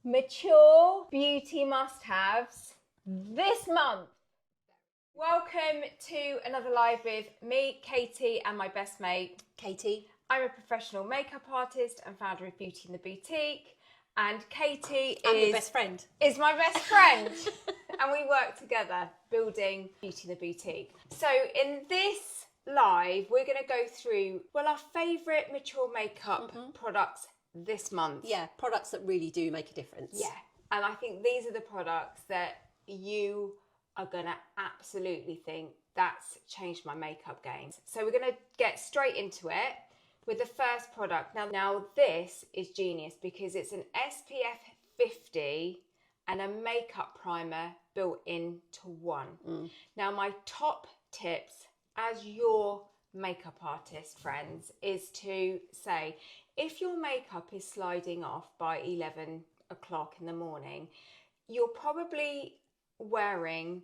mature beauty must-haves this month. Welcome to another live with me, Katie, and my best mate, Katie. I'm a professional makeup artist and founder of Beauty in the Boutique. And Katie Your best friend. is my best friend. And we work together building Beauty in the Boutique. So in this live, we're going to go through, well, our favourite mature makeup products this month. Yeah, products that really do make a difference. Yeah. And I think these are the products that you are going to absolutely think that's changed my makeup game. So we're going to get straight into it with the first product. Now this is genius because it's an SPF 50 and a makeup primer built into one. Now my top tips as your makeup artist friends is to say, if your makeup is sliding off by 11 o'clock in the morning, you're probably wearing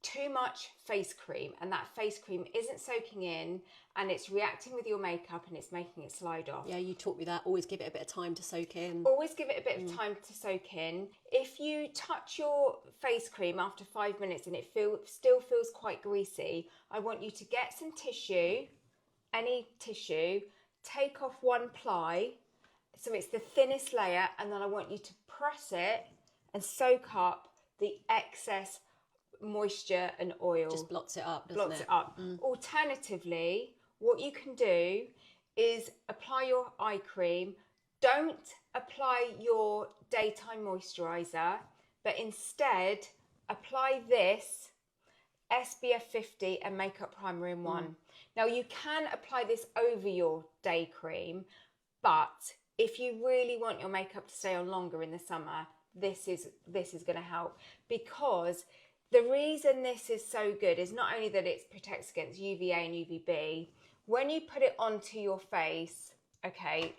too much face cream and that face cream isn't soaking in and it's reacting with your makeup and it's making it slide off. Yeah, you taught me that. Always give it a bit of time to soak in. Always give it a bit of time to soak in. If you touch your face cream after 5 minutes and it still feels quite greasy, I want you to get some tissue, any tissue, take off one ply so it's the thinnest layer, and then I want you to press it and soak up the excess moisture and oil. Just blots it up, doesn't it? Blots it up. Alternatively, what you can do is apply your eye cream. Don't apply your daytime moisturizer, but instead apply this SPF 50 and makeup primer in one. Now you can apply this over your day cream, but if you really want your makeup to stay on longer in the summer, this is going to help, because the reason this is so good is not only that it protects against UVA and UVB. When you put it onto your face, okay,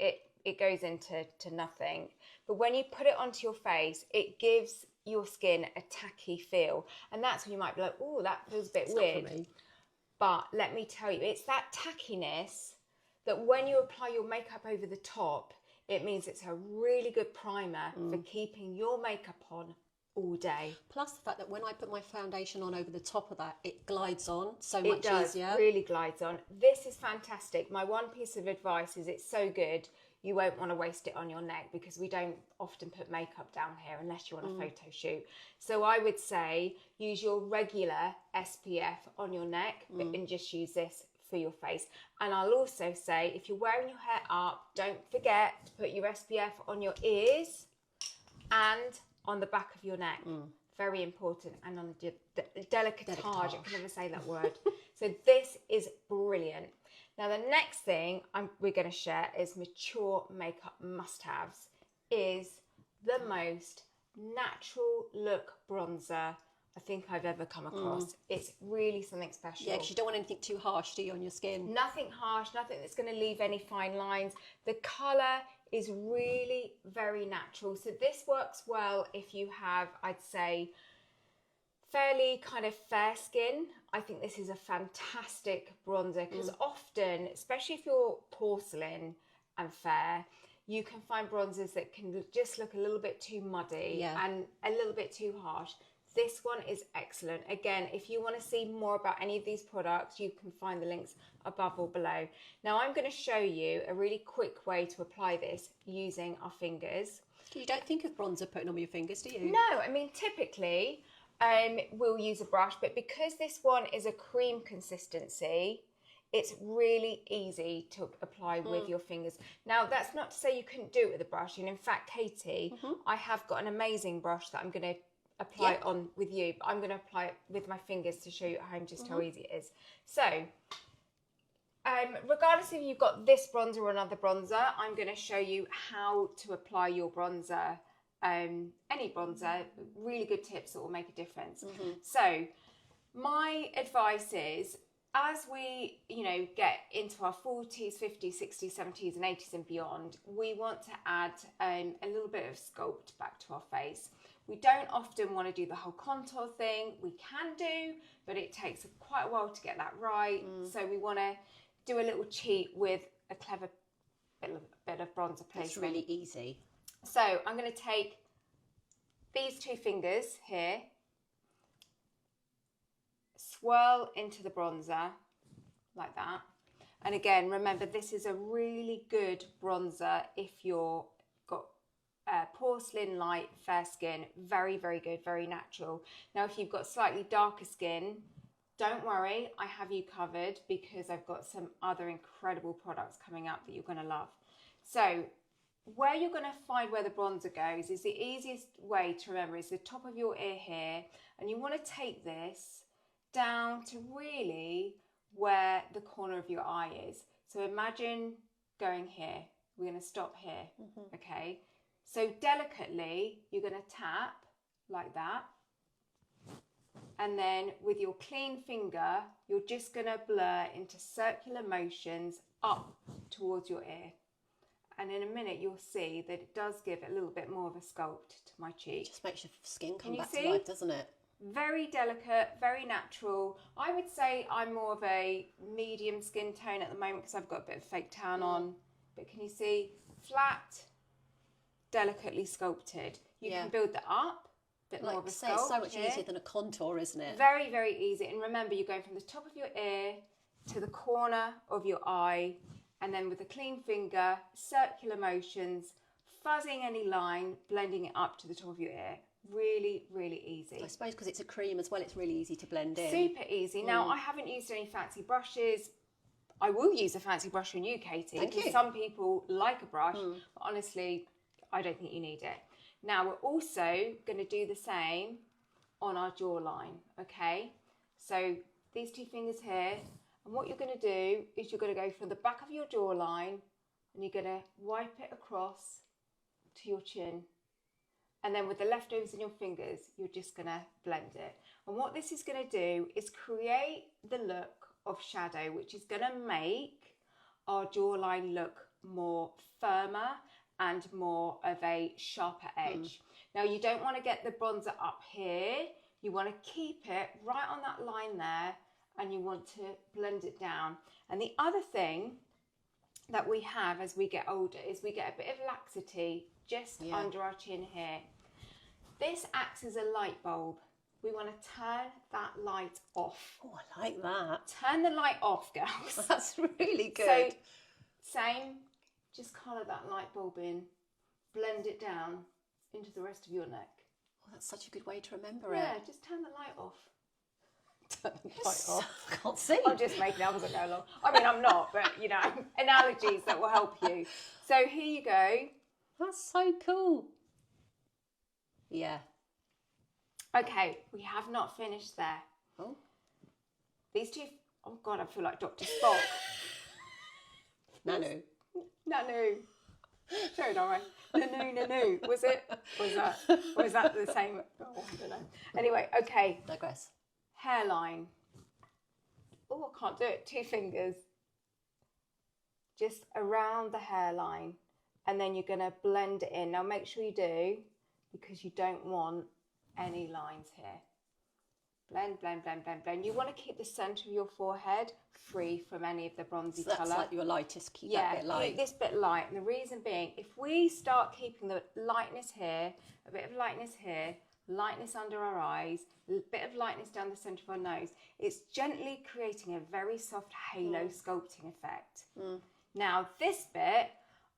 it goes into nothing. But when you put it onto your face, it gives your skin a tacky feel. And that's when you might be like, oh, that feels a bit weird. Not for me. But let me tell you, it's that tackiness that when you apply your makeup over the top, it means it's a really good primer for keeping your makeup on all day. Plus the fact that when I put my foundation on over the top of that, it glides on so much easier. It really glides on. This is fantastic. My one piece of advice is it's so good, you won't want to waste it on your neck, because we don't often put makeup down here unless you're on a photo shoot. So I would say use your regular SPF on your neck and just use this for your face. And I'll also say, if you're wearing your hair up, don't forget to put your SPF on your ears and on the back of your neck. Very important. And on the decolletage. I can never say that word. So this is brilliant. Now the next thing we're going to share is mature makeup must-haves, is the most natural look bronzer I think I've ever come across. It's really something special. Yeah, because you don't want anything too harsh, do you, on your skin? Nothing harsh, nothing that's going to leave any fine lines. The colour is really very natural. So this works well if you have, I'd say, fairly kind of fair skin. I think this is a fantastic bronzer, because often, especially if you're porcelain and fair, you can find bronzers that can just look a little bit too muddy and a little bit too harsh. This one is excellent. Again, if you want to see more about any of these products, you can find the links above or below. Now I'm going to show you a really quick way to apply this using our fingers. You don't think of bronzer putting on your fingers, do you? No, I mean, typically we'll use a brush, but because this one is a cream consistency, it's really easy to apply with your fingers. Now, that's not to say you couldn't do it with a brush. And in fact, Katie, I have got an amazing brush that I'm going to apply it on with you, but I'm going to apply it with my fingers to show you at home just how easy it is. So, regardless if you've got this bronzer or another bronzer, I'm going to show you how to apply your bronzer, any bronzer, really good tips that will make a difference. So, my advice is, as we, get into our 40s, 50s, 60s, 70s and 80s and beyond, we want to add a little bit of sculpt back to our face. We don't often want to do the whole contour thing. We can do, but it takes quite a while to get that right. So we want to do a little cheat with a clever bit of bronzer placement. It's really easy. So I'm going to take these two fingers here, swirl into the bronzer like that. And again, remember, this is a really good bronzer if you're got porcelain light, fair skin. Very, very good, very natural. Now, if you've got slightly darker skin, don't worry, I have you covered because I've got some other incredible products coming up that you're going to love. So where you're going to find where the bronzer goes is the easiest way to remember is the top of your ear here. And you want to take this down to really where the corner of your eye is. So imagine going here. We're going to stop here. Okay. So delicately, you're going to tap like that. And then with your clean finger, you're just going to blur into circular motions up towards your ear. And in a minute, you'll see that it does give a little bit more of a sculpt to my cheek. It just makes your skin come back see? to life, doesn't it? Very delicate, very natural. I would say I'm more of a medium skin tone at the moment because I've got a bit of fake tan on. But can you see? Flat, delicately sculpted. You can build that up, a bit more of a sculpt. It's so much easier than a contour, isn't it? Very, very easy. And remember, you're going from the top of your ear to the corner of your eye. And then with a clean finger, circular motions, fuzzing any line, blending it up to the top of your ear. Really, really easy. I suppose because it's a cream as well, it's really easy to blend in. Super easy. Now, I haven't used any fancy brushes. I will use a fancy brush on you, Katie. Thank you. Some people like a brush, but honestly, I don't think you need it. Now, we're also going to do the same on our jawline, okay? So these two fingers here, and what you're going to do is you're going to go from the back of your jawline and you're going to wipe it across to your chin. And then with the leftovers in your fingers, you're just going to blend it. And what this is going to do is create the look of shadow, which is going to make our jawline look more firmer and more of a sharper edge. Now, you don't want to get the bronzer up here. You want to keep it right on that line there, and you want to blend it down. And the other thing that we have as we get older is we get a bit of laxity just under our chin here. This acts as a light bulb. We want to turn that light off. Oh, I like that. Turn the light off, girls. That's really good. So, same, just colour that light bulb in, blend it down into the rest of your neck. Oh, that's such a good way to remember it. Yeah, just turn the light off. Turn the light off. I can't see. I'm just making up as I go along. I mean, I'm not, but, you know, analogies that will help you. So here you go. That's so cool. Yeah. Okay, we have not finished there. Oh. These two, oh God, I feel like Dr. Spock. Nanu. Nanu. Sorry, Darren. Nanu. Was it? Was that the same? Oh, I don't know. Anyway, okay. Digress. Hairline. Oh, I can't do it. 2 fingers. Just around the hairline. And then you're going to blend it in. Now make sure you do, because you don't want any lines here. Blend, blend, blend, blend, blend. You want to keep the centre of your forehead free from any of the bronzy colour. That's like your lightest, keep that bit light. Keep this bit light. And the reason being, if we start keeping the lightness here, a bit of lightness here, lightness under our eyes, a bit of lightness down the centre of our nose, it's gently creating a very soft halo sculpting effect. Now this bit,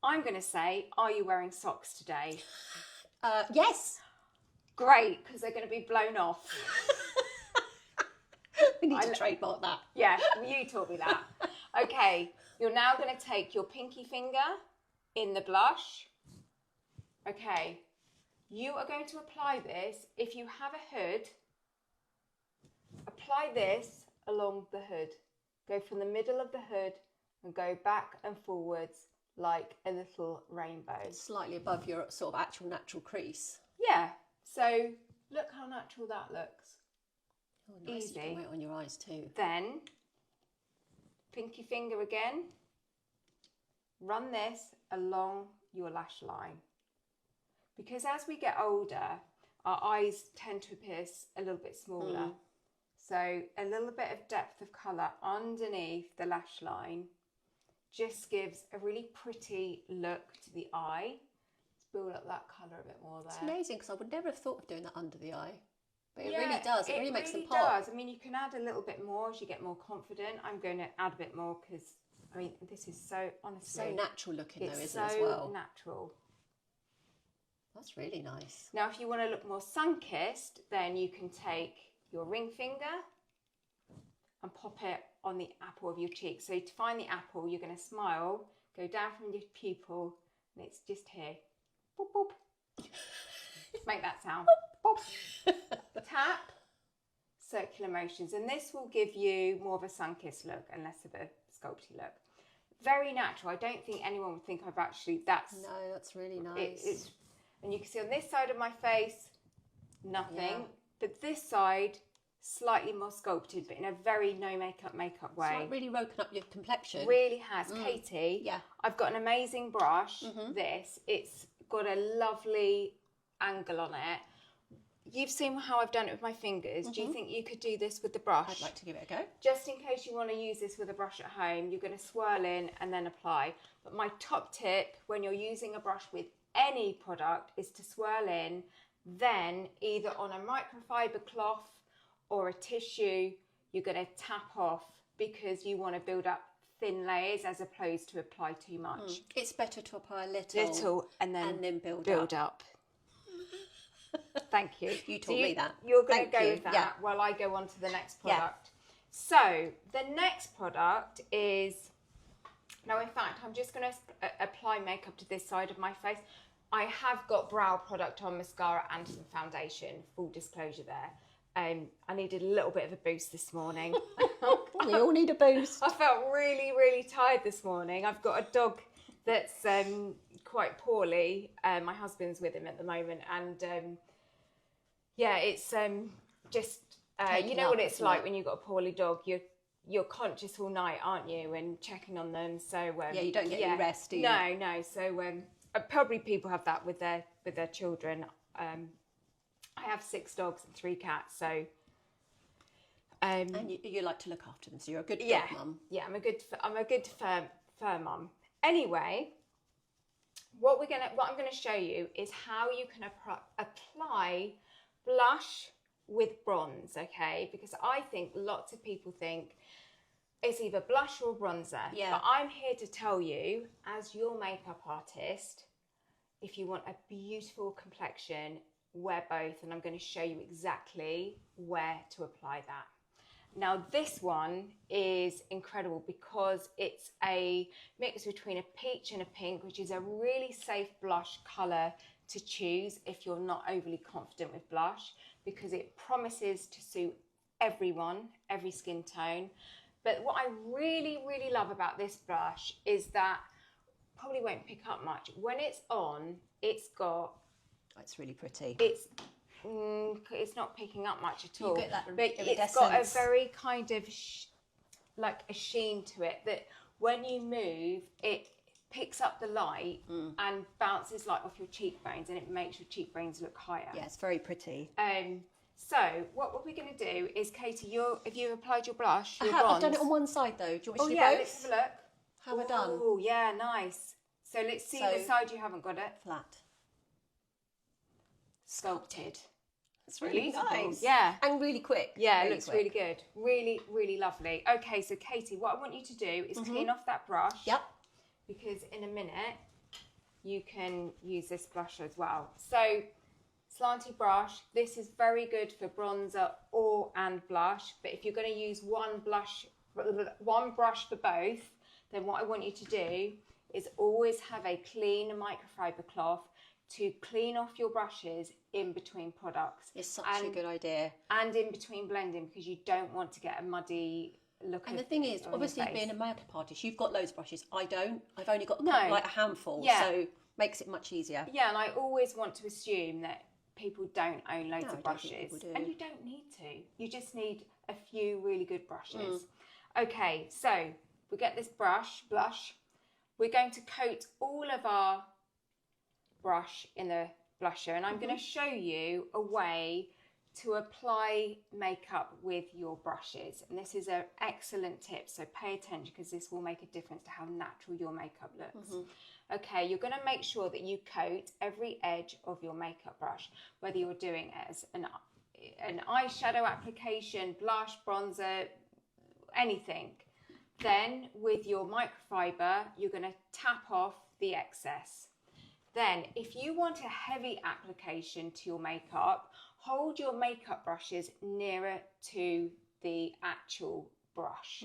I'm going to say, are you wearing socks today? Yes. Great, because they're going to be blown off. We need to trademark that. Yeah, you taught me that. Okay, you're now going to take your pinky finger in the blush. Okay, you are going to apply this. If you have a hood, apply this along the hood. Go from the middle of the hood and go back and forwards like a little rainbow. Slightly above your sort of actual natural crease. Yeah, so look how natural that looks. Oh, nice. Easy. You can wear it on your eyes too. Then, pinky finger again. Run this along your lash line. Because as we get older, our eyes tend to appear a little bit smaller. So a little bit of depth of colour underneath the lash line just gives a really pretty look to the eye. It's build up that colour a bit more there. It's amazing because I would never have thought of doing that under the eye. But it really does. It really makes them pop. It really does. I mean, you can add a little bit more as you get more confident. I'm going to add a bit more because, I mean, this is so, honestly. So natural looking though, isn't it, as well? so natural. That's really nice. Now, if you want to look more sun-kissed, then you can take your ring finger and pop it on the apple of your cheek. So to find the apple, you're going to smile, go down from your pupil, and it's just here. Boop, boop. Make that sound. Boop. Tap, circular motions, and this will give you more of a sun-kissed look and less of a sculpty look. Very natural. I don't think anyone would think I've actually, No, that's really nice. And you can see on this side of my face, nothing. Yeah. But this side, slightly more sculpted, but in a very no makeup way. It's like really woken up your complexion. Really has. Katie, yeah. I've got an amazing brush, this. It's got a lovely angle on it. You've seen how I've done it with my fingers. Do you think you could do this with the brush? I'd like to give it a go. Just in case you want to use this with a brush at home, you're going to swirl in and then apply. But my top tip when you're using a brush with any product is to swirl in, then either on a microfiber cloth or a tissue, you're going to tap off because you want to build up thin layers as opposed to apply too much. It's better to apply a little and then build up. Thank you. You taught me that. You're going to go with that Yeah. while I go on to the next product. So the next product is, now in fact, I'm just going to apply makeup to this side of my face. I have got brow product on, mascara and some foundation, full disclosure there. I needed a little bit of a boost this morning. We all need a boost. I felt really, really tired this morning. I've got a dog that's quite poorly. My husband's with him at the moment, and yeah, it's just you know what it's like when you've got a poorly dog. You're conscious all night, aren't you, and checking on them. So yeah, you don't get any rest, do you? No. So probably people have that with their children. I have 6 dogs and 3 cats, so. And you like to look after them, so you're a good dog mum. Yeah, I'm a good fur mum. Anyway, what I'm gonna show you is how you can apply blush with bronze, okay? Because I think lots of people think it's either blush or bronzer. Yeah. But I'm here to tell you, as your makeup artist, if you want a beautiful complexion, wear both, and I'm going to show you exactly where to apply that. Now this one is incredible because it's a mix between a peach and a pink, which is a really safe blush colour to choose if you're not overly confident with blush, because it promises to suit everyone, every skin tone. But what I really, really love about this blush is that probably won't pick up much. When it's on, it's got... It's really pretty. It's not picking up much at all. You get that but it's got a very kind of like a sheen to it that when you move, it picks up the light and bounces light off your cheekbones, and it makes your cheekbones look higher. Yeah, it's very pretty. So what we're going to do is, Katie, have you applied your blush? Your I've done it on one side though. Do you want me to do both? Let's have a look. How have I done? Oh, yeah, nice. So let's see the side you haven't got it. Flat. Sculpted. It's really nice. Yeah. And really quick. Yeah, it looks really good. Really, really lovely. Okay, so Katie, what I want you to do is clean off that brush. Yep. Because in a minute, you can use this blush as well. So, slanty brush. This is very good for bronzer and blush. But if you're going to use one brush for both, then what I want you to do is always have a clean microfiber cloth to clean off your brushes in between products. It's such a good idea. And in between blending, because you don't want to get a muddy look. And the thing is, obviously being a makeup artist, you've got loads of brushes. I don't. I've only got like a handful. Yeah. So makes it much easier. Yeah, and I always want to assume that people don't own loads of brushes. And you don't need to. You just need a few really good brushes. Okay, so we get this blush. We're going to coat all of our brush in the blusher, and I'm going to show you a way to apply makeup with your brushes, and this is an excellent tip, so pay attention because this will make a difference to how natural your makeup looks. okay, you're going to make sure that you coat every edge of your makeup brush, whether you're doing it as an eyeshadow application, blush, bronzer, anything. Then with your microfiber, you're going to tap off the excess. Then if you want a heavy application to your makeup, hold your makeup brushes nearer to the actual brush.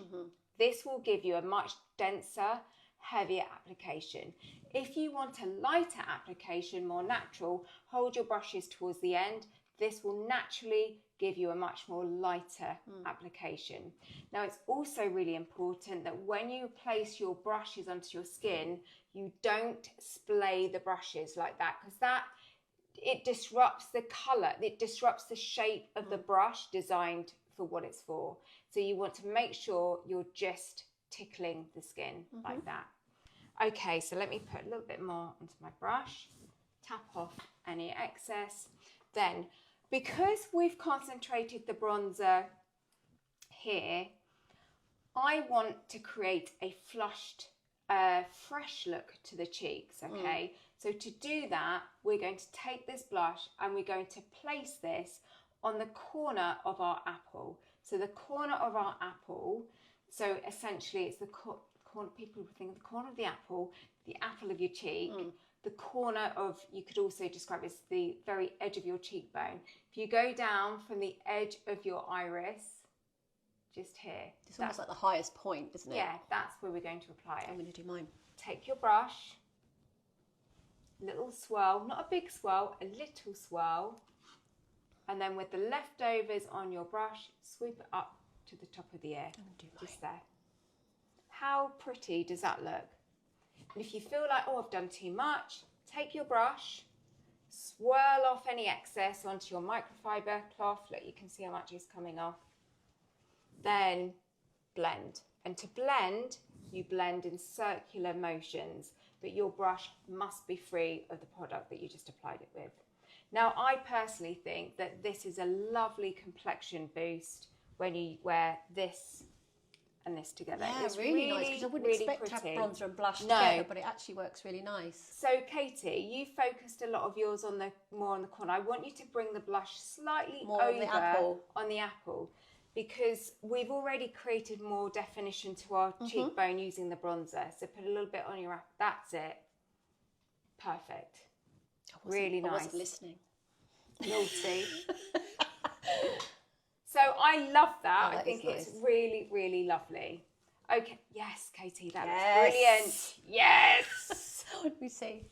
This will give you a much denser, heavier application. If you want a lighter application, more natural, hold your brushes towards the end. This will naturally give you a much more lighter application. Now, it's also really important that when you place your brushes onto your skin, you don't splay the brushes like that, because it disrupts the color, it disrupts the shape of the brush designed for what it's for. So you want to make sure you're just tickling the skin like that. Okay, so let me put a little bit more onto my brush, tap off any excess. Then, because we've concentrated the bronzer here, I want to create a flushed, fresh look to the cheeks, okay? So to do that, we're going to take this blush and we're going to place this on the corner of our apple. So the corner of our apple, so essentially it's the corner, people think the corner of the apple of your cheek, the corner of, you could also describe it as the very edge of your cheekbone. If you go down from the edge of your iris, just here. It's almost like the highest point, isn't it? Yeah, that's where we're going to apply it. I'm going to do mine. Take your brush, little swirl, not a big swirl, a little swirl, and then with the leftovers on your brush, sweep it up to the top of the ear, just there. How pretty does that look? And if you feel like, oh, I've done too much, take your brush, swirl off any excess onto your microfiber cloth. Look, you can see how much is coming off. Then blend. And to blend, you blend in circular motions, but your brush must be free of the product that you just applied it with. Now, I personally think that this is a lovely complexion boost when you wear this and this together. Yeah, it's really nice, because I wouldn't expect to have bronzer and blush together, but it actually works really nice. So Katie, you focused a lot of yours on the more on the corner. I want you to bring the blush slightly more over on the apple, because we've already created more definition to our cheekbone using the bronzer. So put a little bit on your apple. That's it. Perfect. Really nice. I wasn't listening. Naughty. So I love that. I think it's really, really lovely. Okay. Yes, Katie, that looks brilliant. Yes. What did we see?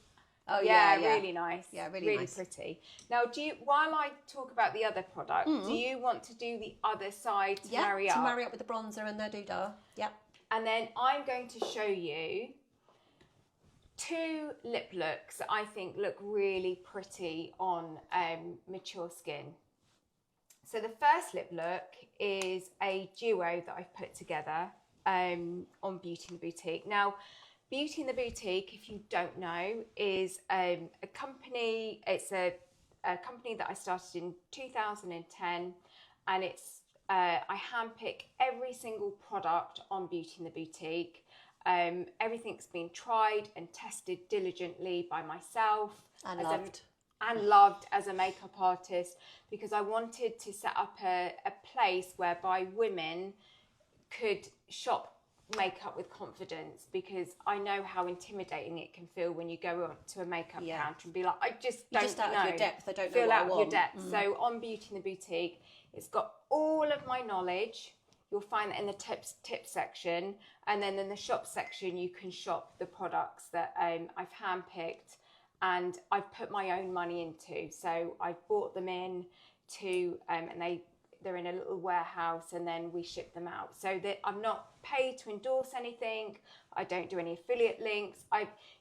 Oh, yeah, really nice. Yeah, really nice. Pretty. Now, while I talk about the other product, do you want to do the other side to marry up? to marry up with the bronzer and the doodah. Yep. And then I'm going to show you 2 lip looks that I think look really pretty on mature skin. So the first lip look is a duo that I've put together on Beauty in the Boutique. Now, Beauty in the Boutique, if you don't know, is a company. It's a company that I started in 2010, and it's I handpick every single product on Beauty in the Boutique. Everything's been tried and tested diligently by myself and loved as a makeup artist, because I wanted to set up a place whereby women could shop makeup with confidence, because I know how intimidating it can feel when you go to a makeup counter and be like, I just don't know. Out of your depth. I don't know feel what out I of want. your depth. So on Beauty in the Boutique, it's got all of my knowledge. You'll find that in the tip section, and then in the shop section you can shop the products that I've handpicked and I've put my own money into. So I've bought them in to and they're in a little warehouse, and then we ship them out. So that I'm not paid to endorse anything. I don't do any affiliate links.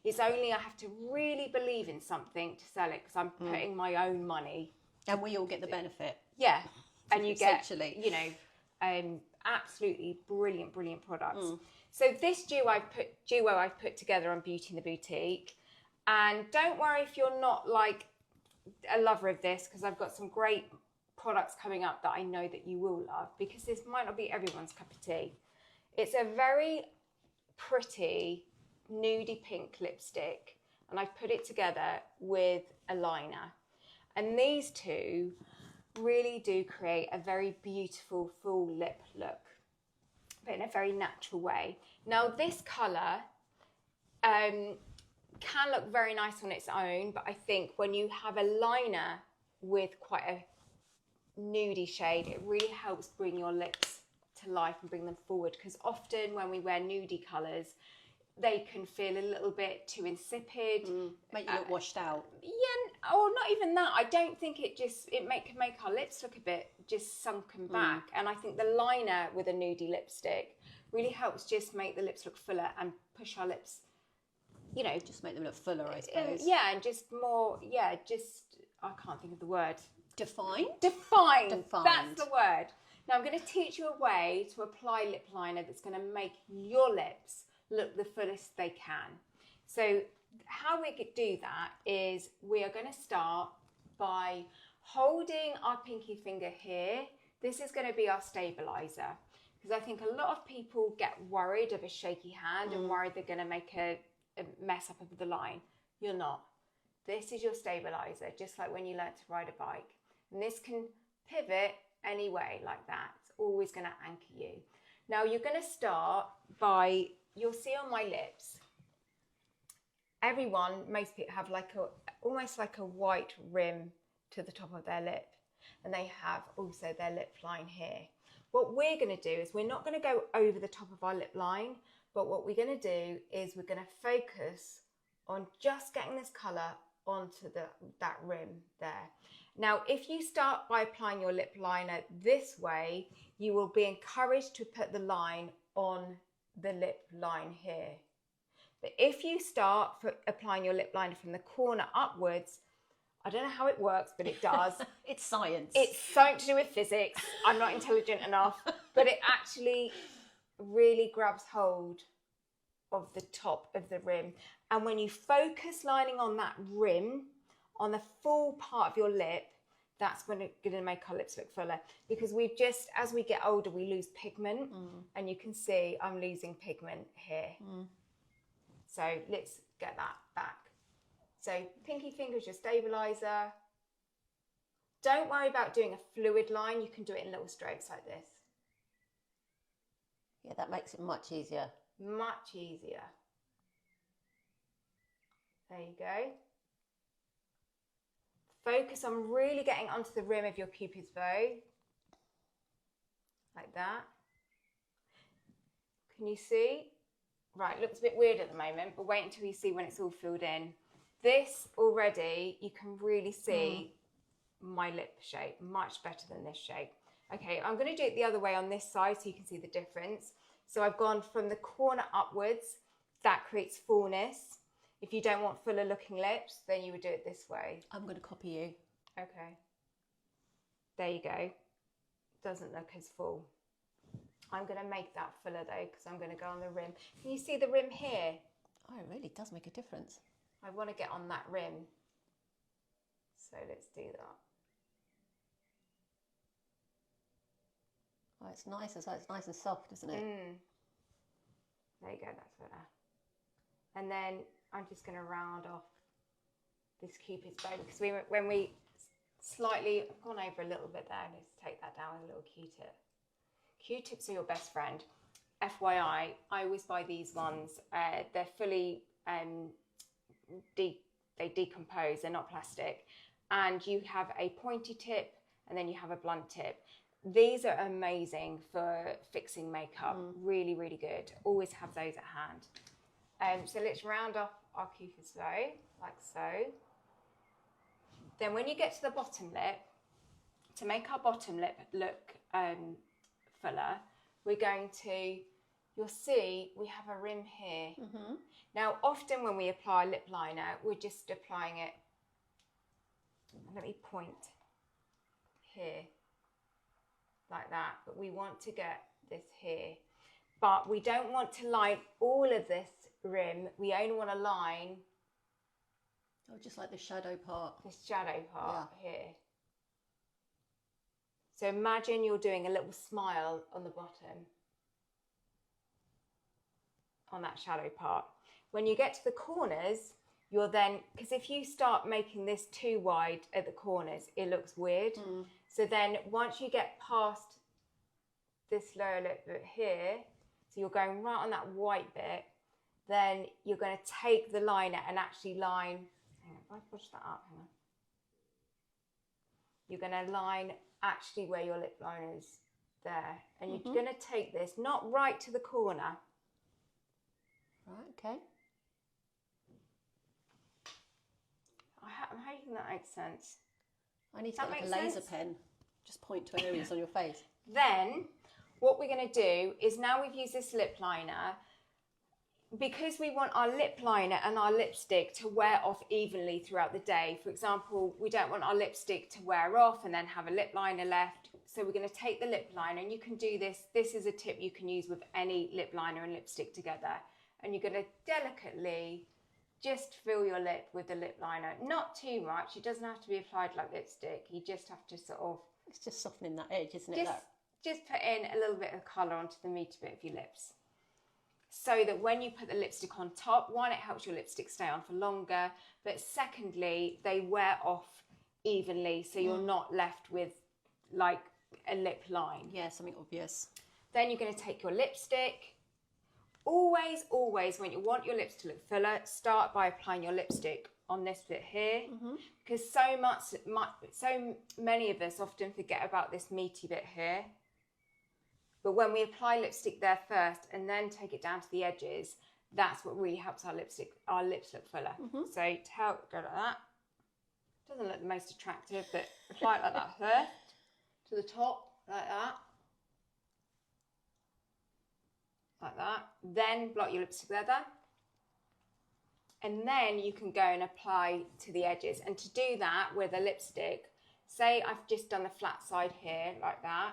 It's only I have to really believe in something to sell it, because I'm putting my own money. And we all get the benefit. Yeah, and you get, absolutely brilliant products. So this duo I've put together on Beauty in the Boutique, and don't worry if you're not like a lover of this, because I've got some great products coming up that I know that you will love, because this might not be everyone's cup of tea. It's a very pretty nudie pink lipstick, and I've put it together with a liner. And these two really do create a very beautiful full lip look, but in a very natural way. Now this colour can look very nice on its own, but I think when you have a liner with quite a nudie shade, it really helps bring your lips to life and bring them forward, because often when we wear nudie colours, they can feel a little bit too insipid. Make you look washed out. Yeah, or not even that. I don't think it can make our lips look a bit just sunken back. And I think the liner with a nudie lipstick really helps just make the lips look fuller and push our lips, you know. Just make them look fuller, I suppose. Yeah, and just more, I can't think of the word. Defined? Defined. That's the word. Now I'm going to teach you a way to apply lip liner that's going to make your lips look the fullest they can. So how we could do that is we are going to start by holding our pinky finger here. This is going to be our stabilizer, because I think a lot of people get worried of a shaky hand and worried they're going to make a mess up of the line. You're not. This is your stabilizer, just like when you learnt to ride a bike. And this can pivot any way like that. It's always going to anchor you. Now you're going to start by, you'll see on my lips, most people have almost like a white rim to the top of their lip, and they have also their lip line here. What we're going to do is we're not going to go over the top of our lip line, but what we're going to do is we're going to focus on just getting this colour onto that rim there. Now, if you start by applying your lip liner this way, you will be encouraged to put the line on the lip line here. But if you start applying your lip liner from the corner upwards, I don't know how it works, but it does. It's science. It's something to do with physics. I'm not intelligent enough, but it actually really grabs hold of the top of the rim. And when you focus lining on that rim, on the full part of your lip, that's going to make our lips look fuller, because as we get older, we lose pigment, and you can see I'm losing pigment here. So let's get that back. So pinky finger is your stabilizer. Don't worry about doing a fluid line. You can do it in little strokes like this. Yeah, that makes it much easier. Much easier. There you go. Focus on really getting onto the rim of your Cupid's bow. Like that. Can you see? Right, looks a bit weird at the moment, but wait until you see when it's all filled in. This already, you can really see my lip shape much better than this shape. Okay, I'm going to do it the other way on this side so you can see the difference. So I've gone from the corner upwards. That creates fullness. If you don't want fuller looking lips, then you would do it this way. I'm going to copy you. Okay. There you go. Doesn't look as full. I'm going to make that fuller though, because I'm going to go on the rim. Can you see the rim here? Oh, it really does make a difference. I want to get on that rim. So let's do that. Oh, it's nice. It's nice and soft, isn't it? There you go, that's better. And then I'm just going to round off this Cupid's bow, because when we slightly gone over a little bit there, let's take that down with a little Q-tip. Q-tips are your best friend. FYI, I always buy these ones. They're fully, they decompose, they're not plastic. And you have a pointy tip and then you have a blunt tip. These are amazing for fixing makeup. Really, really good. Always have those at hand. So let's round off our Cupid's bow, like so. Then when you get to the bottom lip, to make our bottom lip look fuller, we're going to, you'll see we have a rim here. Now, often when we apply lip liner, we're just applying it, let me point here, like that, but we want to get this here. But we don't want to line all of this rim, we only want to line just like the shadow part. This shadow part here. So imagine you're doing a little smile on the bottom, on that shadow part. when you get to the corners, you're then, because if you start making this too wide at the corners, it looks weird. So then once you get past this lower lip bit here, so you're going right on that white bit, then you're going to take the liner and actually line, hang on, if I push that up, hang on. You're going to line actually where your lip liner is there. And you're going to take this, not right to the corner. Right, okay. I'm hoping that makes sense. I need to get like a laser pen. Just point to areas on your face. Then, what we're going to do is, now we've used this lip liner, because we want our lip liner and our lipstick to wear off evenly throughout the day. For example, we don't want our lipstick to wear off and then have a lip liner left. So we're going to take the lip liner, and you can do this. This is a tip you can use with any lip liner and lipstick together. And you're going to delicately just fill your lip with the lip liner. Not too much. It doesn't have to be applied like lipstick. You just have to sort of... It's just softening that edge, isn't it? Just put in a little bit of colour onto the meaty bit of your lips. So that when you put the lipstick on top, one, it helps your lipstick stay on for longer. But secondly, they wear off evenly. So you're not left with like a lip line. Yeah, something obvious. Then you're going to take your lipstick. Always, always, when you want your lips to look fuller, start by applying your lipstick on this bit here, because so many of us often forget about this meaty bit here. But when we apply lipstick there first and then take it down to the edges, that's what really helps our lips look fuller. So to help, go like that. Doesn't look the most attractive, but apply it like that first, to the top, like that. Like that. Then blot your lips together. And then you can go and apply to the edges. And to do that with a lipstick, say I've just done the flat side here, like that.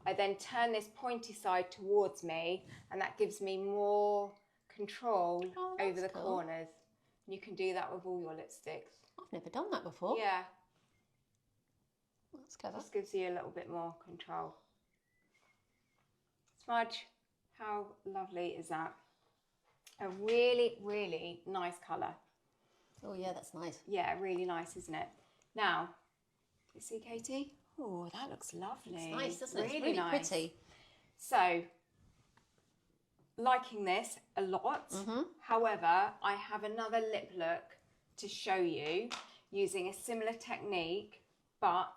I then turn this pointy side towards me, and that gives me more control over the corners. You can do that with all your lipsticks. I've never done that before. Yeah. That's clever. Just gives you a little bit more control. Smudge, how lovely is that? A really, really nice colour. Oh yeah, that's nice. Yeah, really nice, isn't it? Now, you see, Katie? Oh, that looks lovely. It's nice, doesn't it? Really, it's really nice. Pretty. So, liking this a lot. However, I have another lip look to show you using a similar technique, but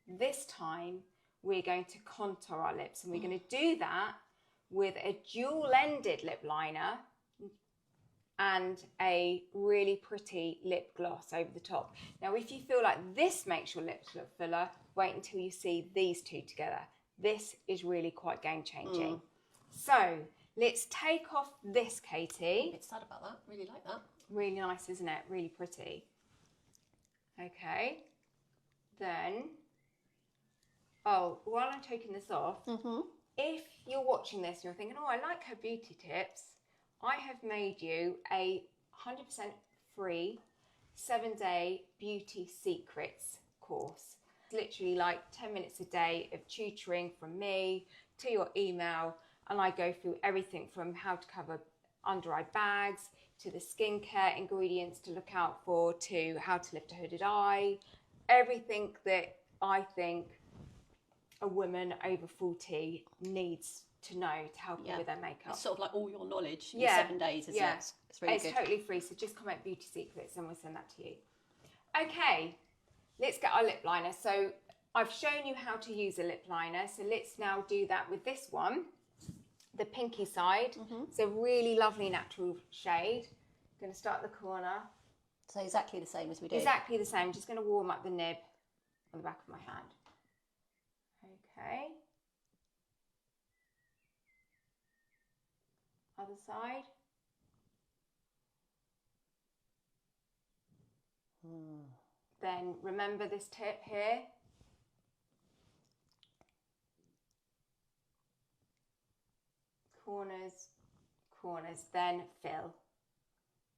this time we're going to contour our lips, and we're going to do that with a dual-ended lip liner and a really pretty lip gloss over the top. Now, if you feel like this makes your lips look fuller, wait until you see these two together. This is really quite game-changing. So, let's take off this, Katie. I'm a bit sad about that. Really like that. Really nice, isn't it? Really pretty. Okay. Then, while I'm taking this off, if you're watching this and you're thinking, oh, I like her beauty tips, I have made you a 100% free 7-day beauty secrets course. It's literally like 10 minutes a day of tutoring from me to your email, and I go through everything from how to cover under eye bags to the skincare ingredients to look out for, to how to lift a hooded eye, everything that I think a woman over 40 needs to know to help her with their makeup. It's sort of like all your knowledge in 7 days, isn't it? It's really good. It's totally free, so just comment beauty secrets and we'll send that to you. Okay, let's get our lip liner. So I've shown you how to use a lip liner, so let's now do that with this one, the pinky side. It's a really lovely natural shade. I'm going to start at the corner. So exactly the same as we did. Exactly the same, just going to warm up the nib on the back of my hand. Okay. Other side. Then remember this tip here. Corners, corners, then fill.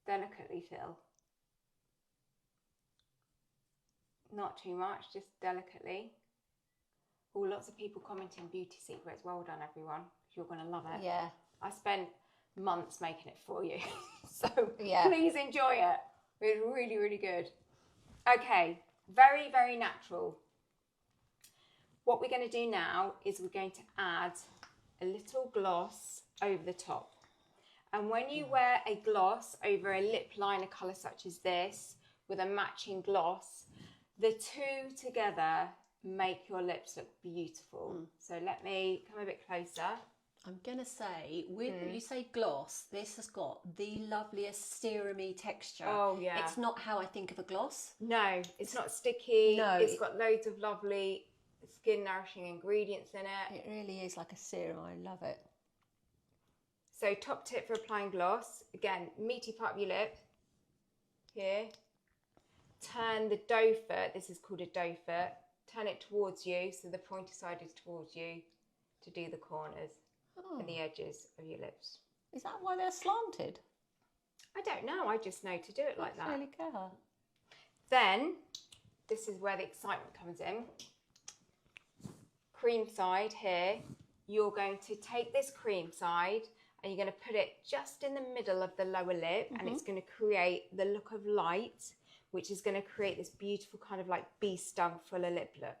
Delicately fill. Not too much, just delicately. Oh, lots of people commenting beauty secrets. Well done, everyone. You're going to love it. Yeah. I spent months making it for you. So please enjoy it. It's really, really good. Okay, very, very natural. What we're going to do now is we're going to add a little gloss over the top. And when you wear a gloss over a lip liner colour such as this with a matching gloss, the two together make your lips look beautiful. So let me come a bit closer. I'm going to say, when you say gloss, this has got the loveliest serum-y texture. Oh, yeah. It's not how I think of a gloss. No, it's not sticky. No. It's got loads of lovely skin nourishing ingredients in it. It really is like a serum. I love it. So top tip for applying gloss, again, meaty part of your lip, here. Turn the doe foot, this is called a doe foot, turn it towards you, so the pointy side is towards you, to do the corners and the edges of your lips. Is that why they're slanted? I don't know, I just know to do it like that. Really clever. Then, this is where the excitement comes in. Cream side here, you're going to take this cream side and you're going to put it just in the middle of the lower lip, and it's going to create the look of light, which is going to create this beautiful kind of like bee stung fuller lip look.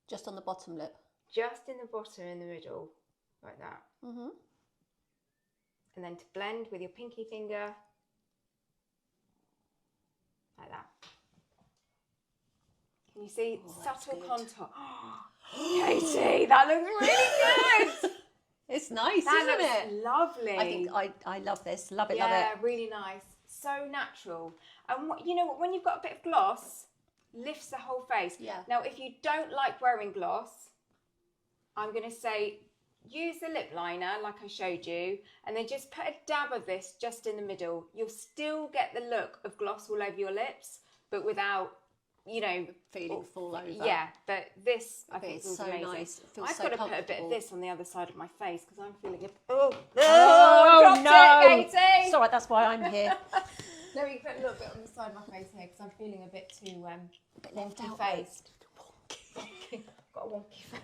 Just on the bottom lip? Just in the bottom, in the middle, like that. And then to blend with your pinky finger, like that. Can you see subtle contour? Katie, that looks really good! It's nice, that isn't looks it? Lovely. I think I love this. Love it, yeah, love it. Really nice. So natural. And you know what? When you've got a bit of gloss, lifts the whole face. Yeah. Now, if you don't like wearing gloss, I'm going to say use the lip liner like I showed you, and then just put a dab of this just in the middle. You'll still get the look of gloss all over your lips, but without, you know, feeling full over. Yeah, but this I think it's is so amazing. nice. It feels I've so got to put a bit comfortable. of this on the other side of my face because I'm feeling it. Oh dropped no! it, Katie. It's all right, that's why I'm here. No, you can put a little bit on the side of my face here because I'm feeling a bit too a bit left out faced. Got a wonky face.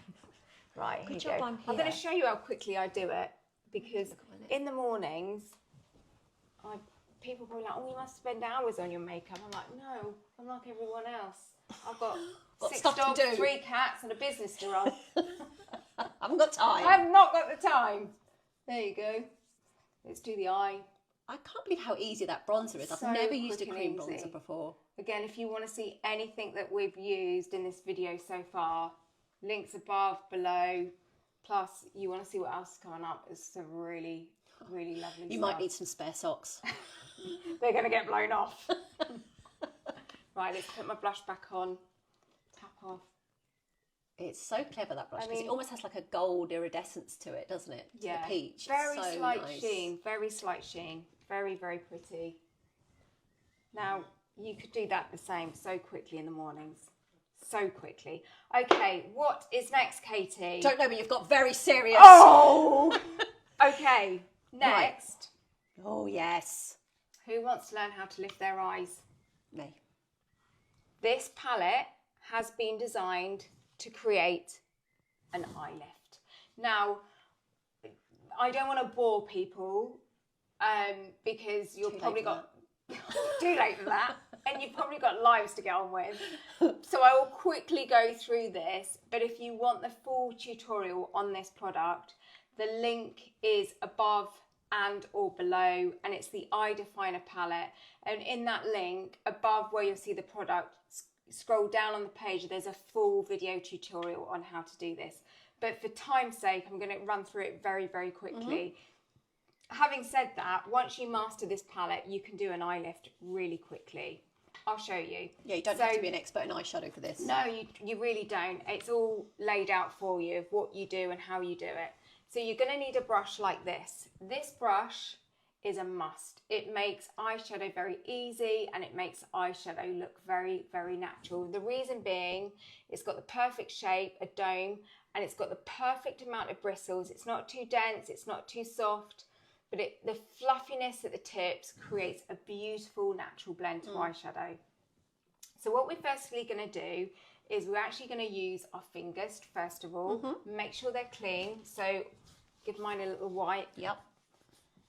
Right, Good here job you go. I'm I'm going to here. show you how quickly I do it because in the mornings, people probably like, oh, you must spend hours on your makeup. I'm like, no, I'm like everyone else. I've got 6 stuff to dogs, do. 3 cats, and a business to run. I haven't got time. I've not got the time. There you go. Let's do the eye. I can't believe how easy that bronzer is. So I've never used a quick cream and easy. bronzer before. Again, if you want to see anything that we've used in this video so far, links above, below. Plus, you want to see what else is coming up. It's some really, really lovely You stuff. might need some spare socks. They're going to get blown off. Right, let's put my blush back on. Tap off. It's so clever, that brush, I because mean- it almost has like a gold iridescence to it, doesn't it? To Yeah. the peach. Very It's so slight nice. sheen. Very slight sheen. Very, very pretty. Now, you could do that the same so quickly in the mornings. So quickly. Okay, what is next, Katie? Don't know, but you've got very serious. Oh! Okay, next. Oh, yes. Who wants to learn how to lift their eyes? Me. This palette has been designed to create an eye lift. Now, I don't want to bore people because you've probably got too late for that, and you've probably got lives to get on with. So I will quickly go through this, but if you want the full tutorial on this product, the link is above and or below, and it's the Eye Definer palette. And in that link, above where you'll see the product, scroll down on the page, there's a full video tutorial on how to do this. But for time's sake, I'm going to run through it very, very quickly. Having said that, once you master this palette, you can do an eye lift really quickly. I'll show you. Yeah, you don't have to be an expert in eyeshadow for this. No, you really don't. It's all laid out for you of what you do and how you do it. So you're going to need a brush like this. This brush is a must. It makes eyeshadow very easy and it makes eyeshadow look very, very natural. The reason being, it's got the perfect shape, a dome, and it's got the perfect amount of bristles. It's not too dense, it's not too soft, but the fluffiness at the tips creates a beautiful natural blend to eyeshadow. So what we're firstly going to do is we're actually going to use our fingers first of all. Make sure they're clean. So give mine a little wipe. Yep.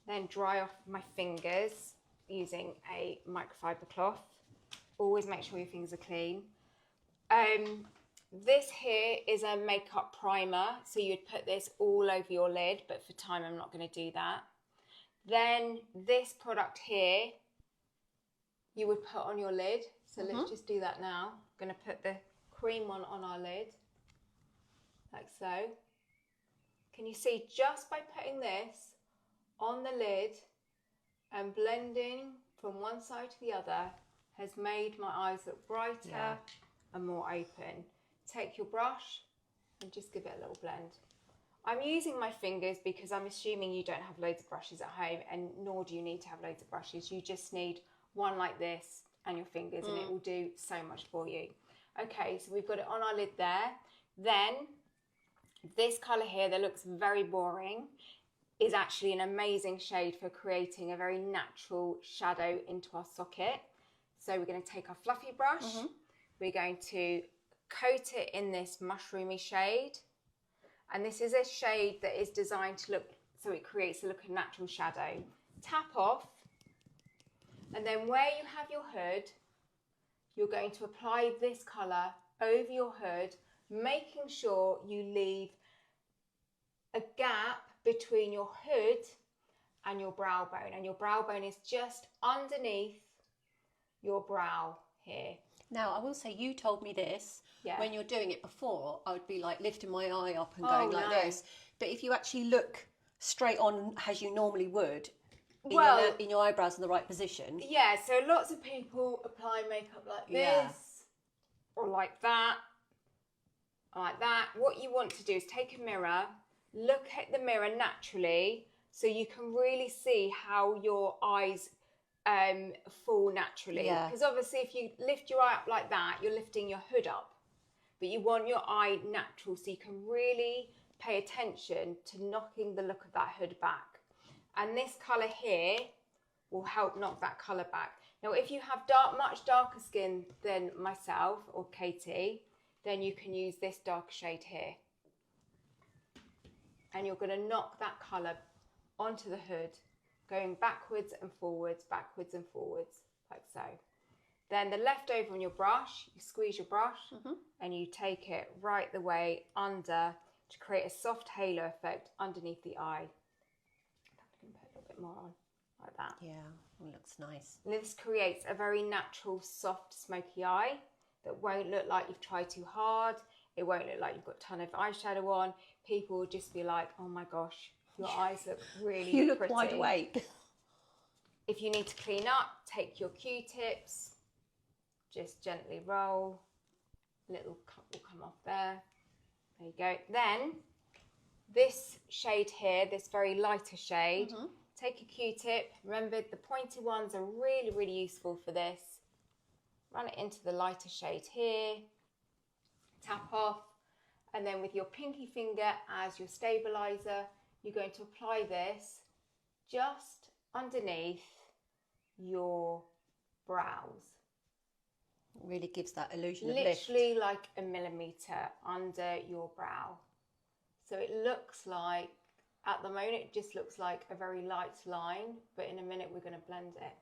Then dry off my fingers using a microfiber cloth. Always make sure your fingers are clean. This here is a makeup primer, so you'd put this all over your lid, but for time I'm not going to do that. Then this product here you would put on your lid, so let's just do that now. I'm going to put the cream on our lid, like so. Can you see, just by putting this on the lid and blending from one side to the other has made my eyes look brighter and more open. Take your brush and just give it a little blend. I'm using my fingers because I'm assuming you don't have loads of brushes at home, and nor do you need to have loads of brushes. You just need one like this and your fingers and it will do so much for you. Okay, so we've got it on our lid there. Then this colour here that looks very boring is actually an amazing shade for creating a very natural shadow into our socket. So we're going to take our fluffy brush, we're going to coat it in this mushroomy shade, and this is a shade that is designed to look, so it creates a look of natural shadow. Tap off, and then where you have your hood, you're going to apply this colour over your hood, making sure you leave a gap between your hood and your brow bone, and your brow bone is just underneath your brow here. Now, I will say, you told me this when you're doing it before. I would be like lifting my eye up and going like this. But if you actually look straight on as you normally would, in your eyebrows in the right position. Yeah, so lots of people apply makeup like this, or like that, or like that. What you want to do is take a mirror, look at the mirror naturally, so you can really see how your eyes fall naturally. Because obviously if you lift your eye up like that, you're lifting your hood up, but you want your eye natural, so you can really pay attention to knocking the look of that hood back. And this colour here will help knock that colour back. Now if you have much darker skin than myself or Katie, then you can use this dark shade here, and you're going to knock that colour onto the hood, going backwards and forwards, like so. Then the leftover on your brush, you squeeze your brush and you take it right the way under to create a soft halo effect underneath the eye. I'm going to put a little bit more on, like that. Yeah, it looks nice. And this creates a very natural, soft, smoky eye that won't look like you've tried too hard. It won't look like you've got a ton of eyeshadow on. People will just be like, oh my gosh, your eyes look really pretty. You look wide awake. If you need to clean up, take your Q-tips, just gently roll. Little cut will come off there. There you go. Then this shade here, this very lighter shade, take a Q-tip. Remember, the pointy ones are really, really useful for this. Run it into the lighter shade here. Tap off. And then with your pinky finger as your stabilizer, you're going to apply this just underneath your brows. It really gives that illusion of lift. Literally like a millimetre under your brow. So it looks like, at the moment, it just looks like a very light line, but in a minute we're going to blend it.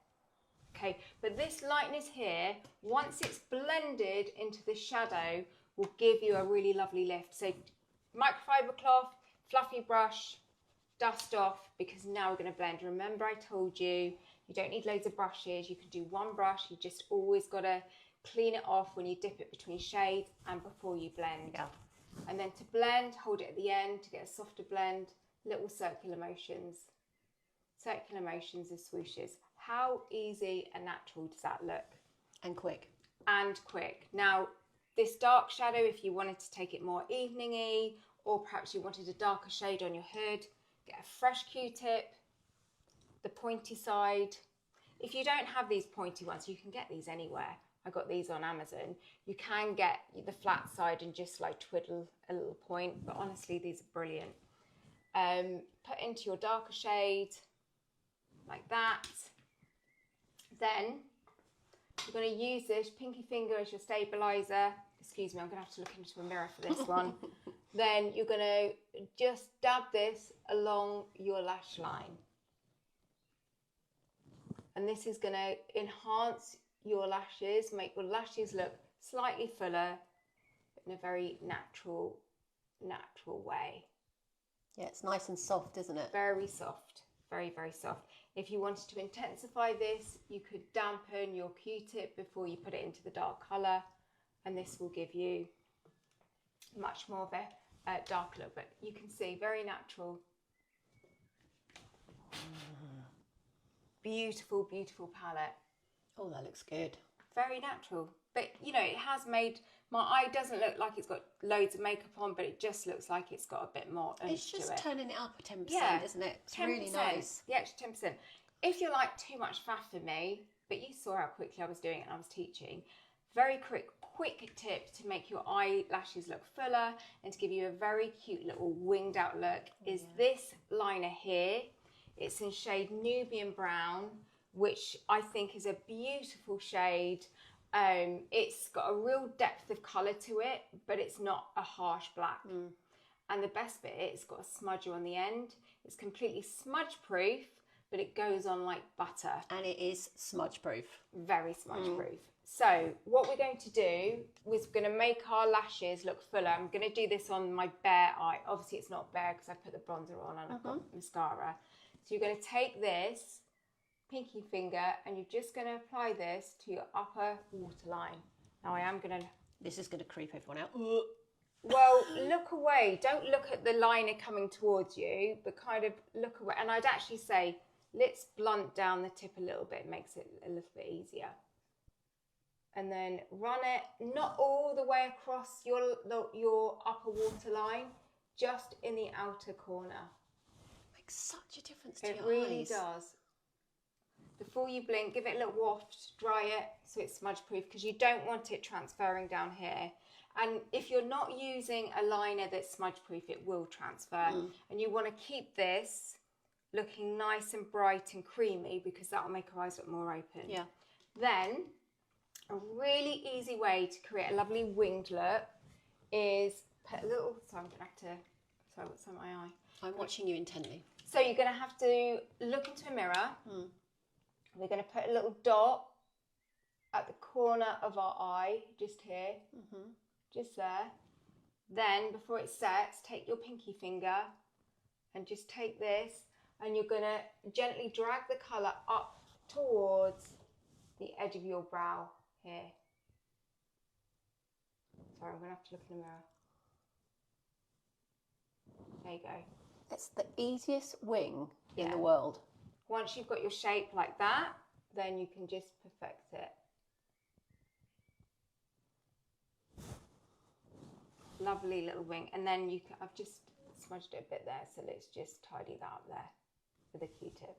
Okay, but this lightness here, once it's blended into the shadow, will give you a really lovely lift. So microfiber cloth, fluffy brush, dust off, because now we're going to blend. Remember, I told you, you don't need loads of brushes. You can do one brush. You just always got to clean it off when you dip it between shades and before you blend. Yeah. And then to blend, hold it at the end to get a softer blend. Little circular motions. Circular motions as swooshes. How easy and natural does that look? And quick. And quick. Now, this dark shadow, if you wanted to take it more evening-y, or perhaps you wanted a darker shade on your hood, get a fresh Q-tip, the pointy side. If you don't have these pointy ones, you can get these anywhere. I got these on Amazon. You can get the flat side and just like twiddle a little point, but honestly, these are brilliant. Put into your darker shade, like that. Then you're going to use this pinky finger as your stabilizer. Excuse me, I'm going to have to look into a mirror for this one. Then you're going to just dab this along your lash line. and this is going to enhance your lashes, make your lashes look slightly fuller, but in a very natural way. Yeah, it's nice and soft, isn't it? Very soft, very, very soft. If you wanted to intensify this, you could dampen your Q-tip before you put it into the dark colour, and this will give you much more of a dark look, but you can see very natural. Beautiful, beautiful palette. Oh, that looks good. Very natural. But, you know, it has made my eye doesn't look like it's got loads of makeup on, but it just looks like it's got a bit more oomph It's just to it. Turning it up a 10%, yeah, isn't it? It's 10%, really nice. The extra 10%. If you're like too much faff for me, but you saw how quickly I was doing it and I was teaching, very quick tip to make your eyelashes look fuller and to give you a very cute little winged out look is this liner here. It's in shade Nubian Brown, which I think is a beautiful shade. It's got a real depth of colour to it, but it's not a harsh black. And the best bit, it's got a smudger on the end. It's completely smudge proof, but it goes on like butter. And it is smudge proof. Very smudge proof. So what we're going to do is we're going to make our lashes look fuller. I'm going to do this on my bare eye. Obviously it's not bare because I put the bronzer on and I've got mascara. So you're going to take this pinky finger and you're just going to apply this to your upper waterline. Now I am going to... This is going to creep everyone out. Well, look away. Don't look at the liner coming towards you, but kind of look away. And I'd actually say, let's blunt down the tip a little bit. It makes it a little bit easier. And then run it, not all the way across your upper waterline, just in the outer corner. Makes such a difference to your eyes. It really does. Before you blink, give it a little waft, dry it so it's smudge proof because you don't want it transferring down here. And if you're not using a liner that's smudge proof, it will transfer. And you want to keep this looking nice and bright and creamy because that will make your eyes look more open. Yeah. Then a really easy way to create a lovely winged look is put a little, so I'm going to have to, sorry, what's on my eye? I'm watching you intently. So you're going to have to look into a mirror. We're going to put a little dot at the corner of our eye, just here, just there. Then before it sets, take your pinky finger and just take this and you're going to gently drag the colour up towards the edge of your brow here. Sorry, I'm going to have to look in the mirror. There you go. It's the easiest wing in the world. Once you've got your shape like that, then you can just perfect it. Lovely little wing. And then you can, I've just smudged it a bit there, so let's just tidy that up there with a Q-tip.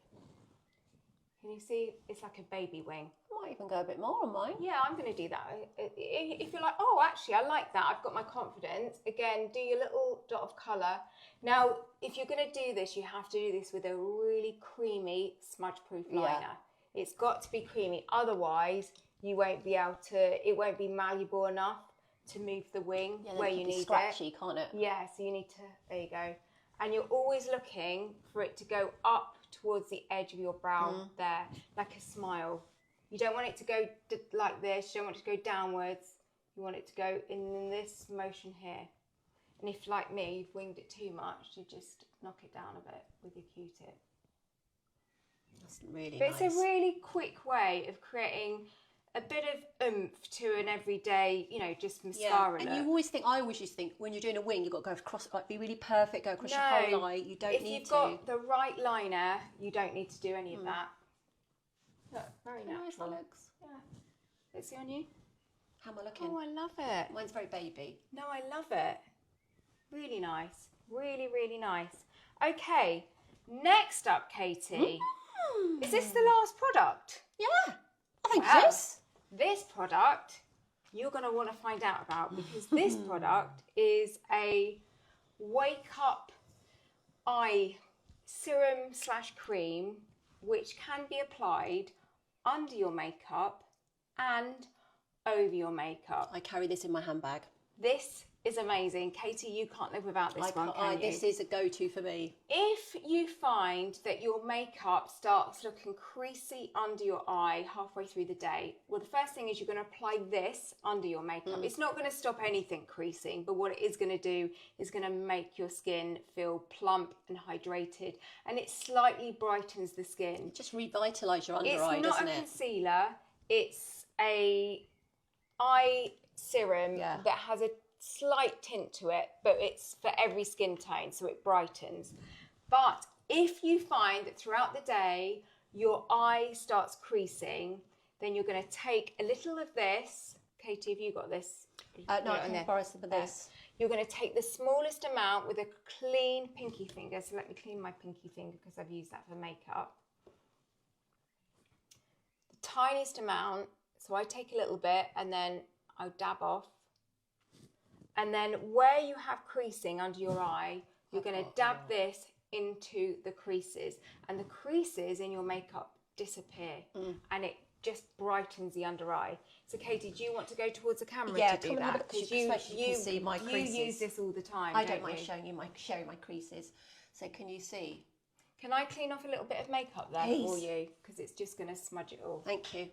Can you see? It's like a baby wing. I might even go a bit more on mine. Yeah, I'm going to do that. If you're like, oh, actually, I like that. I've got my confidence. Again, do your little dot of colour. Now, if you're going to do this, you have to do this with a really creamy smudge-proof liner. It's got to be creamy. Otherwise, you won't be able to, it won't be malleable enough to move the wing where you need scratchy, it. Can't it? Yeah, so you need to, there you go. And you're always looking for it to go up towards the edge of your brow there, like a smile. You don't want it to go like this. You don't want it to go downwards. You want it to go in this motion here. And if, like me, you've winged it too much, you just knock it down a bit with your Q-tip. That's really But nice. it's a really quick way of creating a bit of oomph to an everyday, you know, just mascara look. And you always think, I always used to think, when you're doing a wing, you've got to go across, like, be really perfect, go across your whole eye. You don't need to. If you've got the right liner, you don't need to do any of that. Look, very natural. Nice that looks. Yeah. Let's see on you. How am I looking? Oh, I love it. Mine's very baby. No, I love it. Really nice. Really, really nice. Okay, next up, Katie. Is this the last product? Yeah, I think Wow. it is. This product you're going to want to find out about because this product is a wake up eye serum / cream which can be applied under your makeup and over your makeup. I carry this in my handbag. This is amazing. Katie, you can't live without this one, can you? This is a go-to for me. If you find that your makeup starts looking creasy under your eye halfway through the day, well, the first thing is you're going to apply this under your makeup. It's not going to stop anything creasing, but what it is going to do is going to make your skin feel plump and hydrated, and it slightly brightens the skin. Just revitalize your under eye, doesn't it? It's not a concealer. It's a eye serum that has a slight tint to it, but it's for every skin tone, so it brightens. But if you find that throughout the day your eye starts creasing, then you're going to take a little of this. Katie, have you got this? No, I can borrow some of this. You're going to take the smallest amount with a clean pinky finger. So let me clean my pinky finger because I've used that for makeup. The tiniest amount. So I take a little bit and then I dab off. And then where you have creasing under your eye, you're going to dab this into the creases. And the creases in your makeup disappear. And it just brightens the under eye. So Katie, do you want to go towards the camera to do that? Because you can see my creases. You use this all the time, I don't mind showing my creases. So can you see? Can I clean off a little bit of makeup there for you? Because it's just going to smudge it all. Thank you.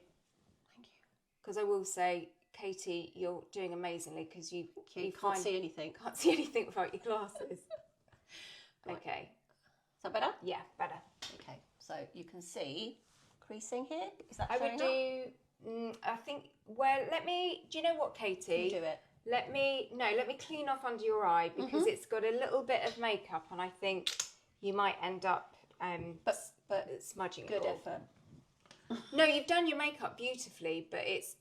Thank you. Because I will say, Katie, you're doing amazingly because you can't see anything. Can't see anything without your glasses. Okay. Is that better? Yeah, better. Okay. So you can see creasing here. Is that I would do. I think. Well, do you know what, Katie? You do it. Let me clean off under your eye because it's got a little bit of makeup, and I think you might end up but smudging good it all. effort. No, you've done your makeup beautifully, but it's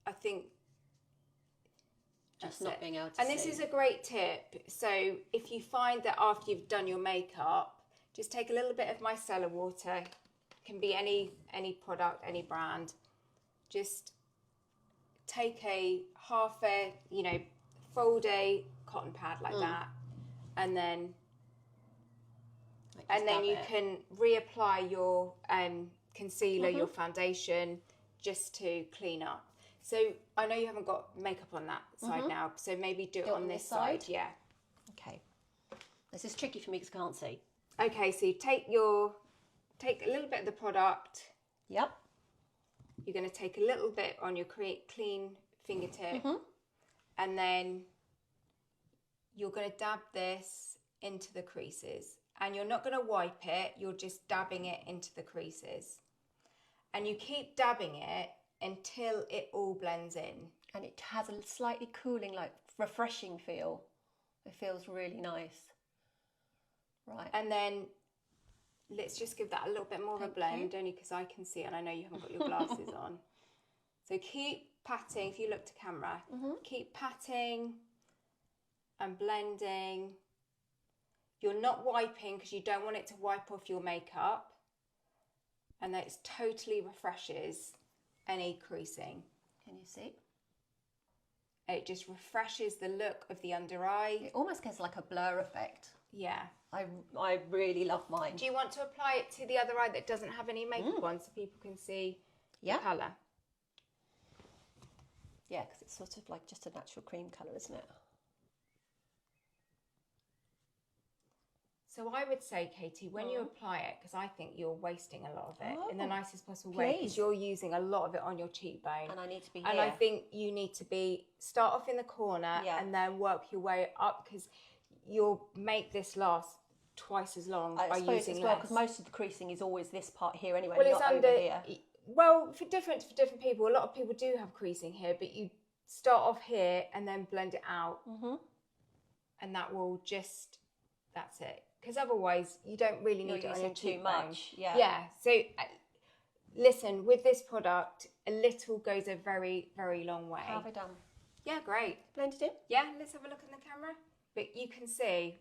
I think just not being able to see. And this is a great tip. So if you find that after you've done your makeup, just take a little bit of micellar water. It can be any product, any brand. Just take fold a cotton pad like that, and then you can reapply your concealer, your foundation, just to clean up. So I know you haven't got makeup on that side now, so maybe do it on this side. Yeah. Okay. This is tricky for me because I can't see. Okay, so you take a little bit of the product. Yep. You're going to take a little bit on your clean fingertip, and then you're going to dab this into the creases. And you're not going to wipe it, you're just dabbing it into the creases. And you keep dabbing it until it all blends in. And it has a slightly cooling, like refreshing feel. It feels really nice. Right. And then let's just give that a little bit more of a blend, only because I can see it and I know you haven't got your glasses on. So keep patting, if you look to camera, keep patting and blending. You're not wiping because you don't want it to wipe off your makeup. And that totally refreshes any creasing. Can you see? It just refreshes the look of the under eye. It almost gets like a blur effect. Yeah. I really love mine. Do you want to apply it to the other eye that doesn't have any makeup on so people can see the colour? Yeah, because it's sort of like just a natural cream colour, isn't it? So I would say, Katie, when you apply it, because I think you're wasting a lot of it in the nicest possible way, because you're using a lot of it on your cheekbone. And I need to be here. And I think you need to start off in the corner and then work your way up, because you'll make this last twice as long by using less. Because most of the creasing is always this part here anyway, well, not over here. Well, for different people, a lot of people do have creasing here, but you start off here and then blend it out. And that will that's it. Because otherwise, you don't really need it on your too much. Yeah. Yeah. So, listen, with this product, a little goes a very, very long way. How have I done? Yeah, great. Blended in? Yeah, let's have a look in the camera. But you can see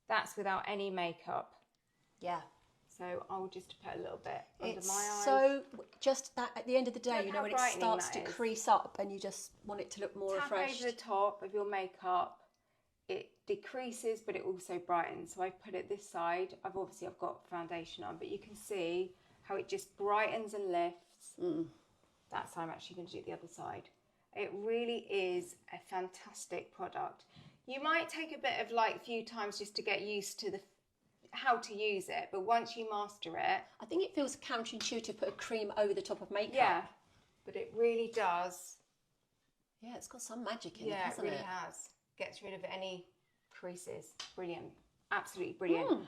that's without any makeup. Yeah. So I'll just put a little bit under my eyes. So just that at the end of the day, when it starts to crease up and you just want it to look more refreshed. Tap over the top of your makeup. It decreases, but it also brightens. So I put it this side. I've got foundation on, but you can see how it just brightens and lifts. That's how I'm actually going to do it the other side. It really is a fantastic product. You might take a bit of like few times just to get used to how to use it, but once you master it, I think it feels counterintuitive to put a cream over the top of makeup. Yeah, but it really does. Yeah, it's got some magic in it, hasn't it? Yeah, it really has. Gets rid of any creases. Brilliant. Absolutely brilliant.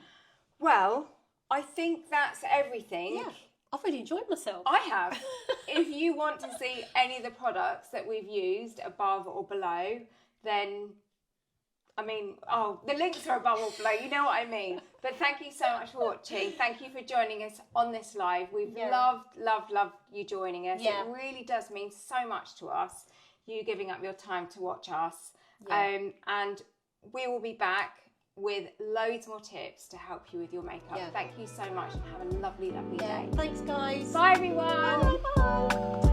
Well, I think that's everything. Yeah, I've really enjoyed myself. I have. If you want to see any of the products that we've used above or below, then, I mean, the links are above or below, you know what I mean. But thank you so much for watching. Thank you for joining us on this live. We've loved you joining us. Yeah. It really does mean so much to us, you giving up your time to watch us. Yeah. And we will be back with loads more tips to help you with your makeup. Thank you so much and have a lovely, lovely day. Thanks, guys. Bye, everyone. Bye.